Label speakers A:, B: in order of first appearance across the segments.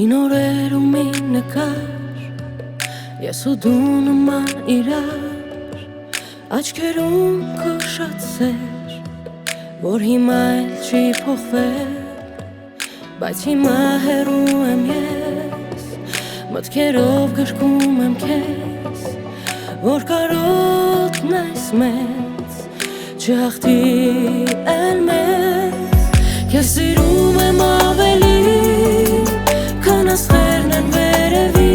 A: Minore rumine kar Jesu dunuma irar Աչքերում քո շատ սեր Որ հիմա էլ չի փոխվել Բայց հիմա հեռու եմ ես Մտքերով գրկում եմ քեզ Որ կարոտն այս մեծ Չհաղթի էլ մեզ Քեզ սիրում եմ ավելի Քան աստղերն են վերևի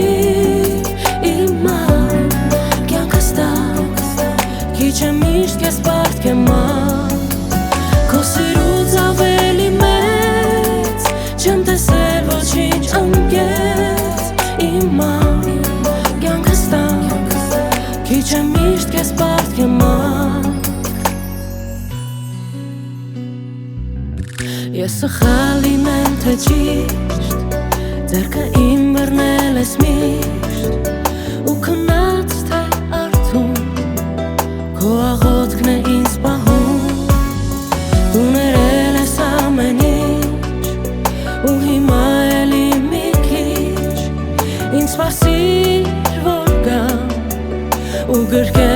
A: Իմ կյանքս Քիչ եմ միշտ քեզ պարտքեմ Քո սիրուց ավելի մեծ Չեմ տեսել ոչինչ անկեղծ Իմ կյանքս Քիչ եմ միշտ քեզ պարտքեմ Ես սխալ լինեմ թե ճիշտ Ձեռքը իմ բռնել ես միշտ Ու քնած թե արթուն Քո աղոթքն է ինձ պահում Դու ներել ես ամեն ինչ Ու հիմա էլի մի քիչ Ինձ սպասիր որ գամ Ու գրկեմ